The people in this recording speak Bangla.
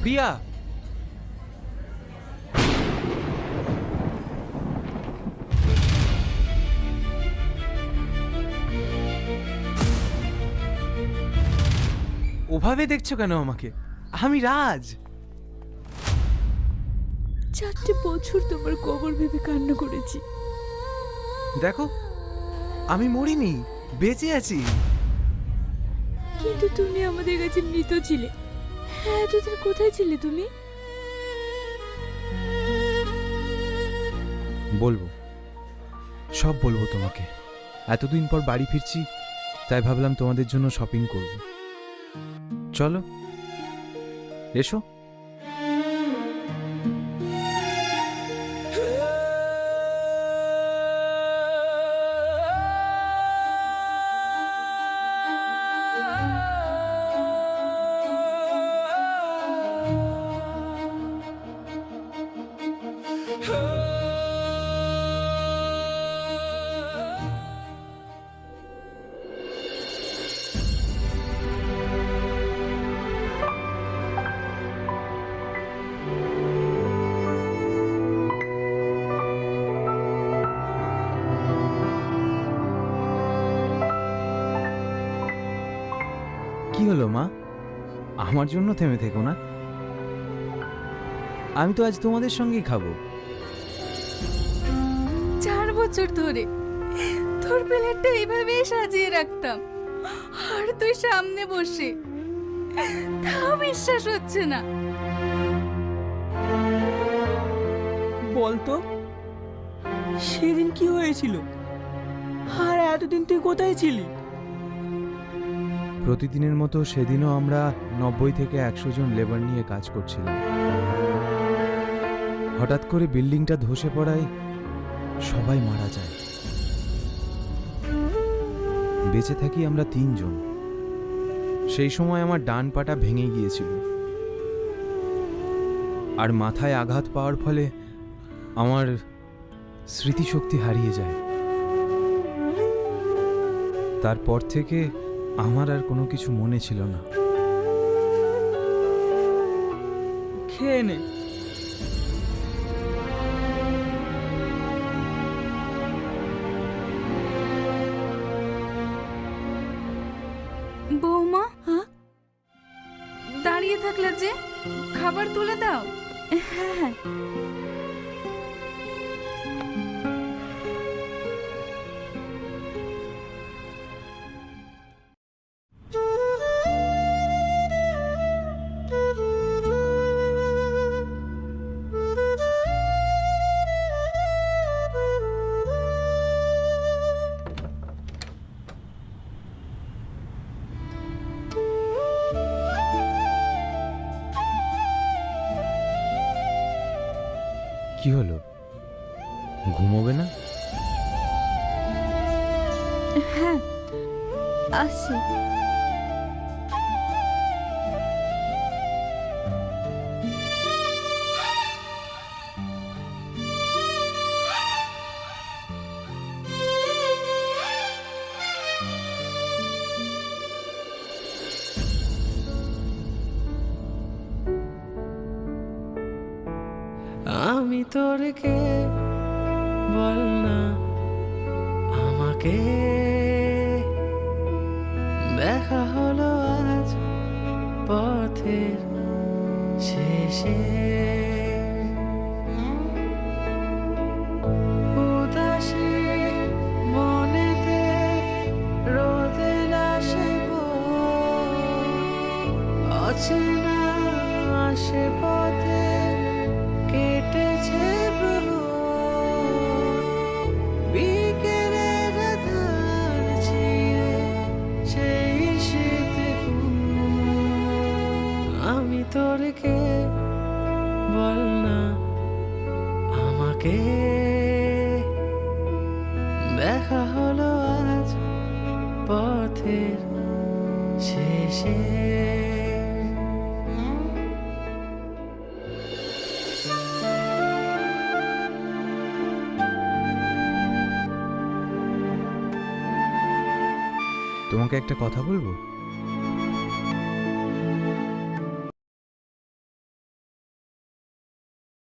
প্রিয়া, ওভাবে দেখছো কেন আমাকে? আমি রাজ। 4টে বছর তোমার কবর ভেবে কান্না করেছি। দেখো, আমি মরিনি, বেঁচে আছি। কিন্তু তুমি আমাদের কাছে মৃত ছিলে। হ্যাঁ, এতদিন কোথায় ছিলে তুমি? বলবো, সব বলবো তোমাকে। এতদিন পর বাড়ি ফিরছি, তাই ভাবলাম তোমাদের জন্য শপিং করব। চলো, এসো। কি হলো মা? আমার জন্য থেমে থেকো না। আমি তো আজ তোমাদের সঙ্গেই খাবো। 4 বছর ধরে তোর প্লেটটা এইভাবেই সাজিয়ে রাখতাম, আর তুই সামনে বসে, তাও বিশ্বাস হচ্ছে না। বলতো, সেদিন কি হয়েছিল? আর এতদিন তুই কোথায় ছিলি? প্রতিদিনের মতো সেদিনও আমরা 90 থেকে 100 জন লেবার নিয়ে কাজ করছিলাম। হঠাৎ করে বিল্ডিংটা ধসে পড়ায় সবাই মারা যায়। বেঁচে থাকি আমরা 3 জন। সেই সময় আমার ডান পাটা ভেঙে গিয়েছিল, আর মাথায় আঘাত পাওয়ার ফলে আমার স্মৃতিশক্তি হারিয়ে যায়। তারপর থেকে আমার আর কোনো কিছু মনে ছিল না। খেয়ে নে। বৌমা, হ্যাঁ, দাঁড়িয়ে থাকলে যে, খাবার তুলে দাও। হ্যাঁ হ্যাঁ। কি হলো, ঘুমোবে না? হ্যাঁ, আসি। আমি তোর কে বল না আমাকে, দেখা হলো আজ পথের শেষে। উদাসী মনেতে রোদের আসে অচেনা আসে পথে কেটেছে বহু বিকেলের ধার চিরে সেই শীতে আমি তোর কে বল না আমাকে, দেখা হলো আজ পথের শেষে। তোমাকে একটা কথা বলবো?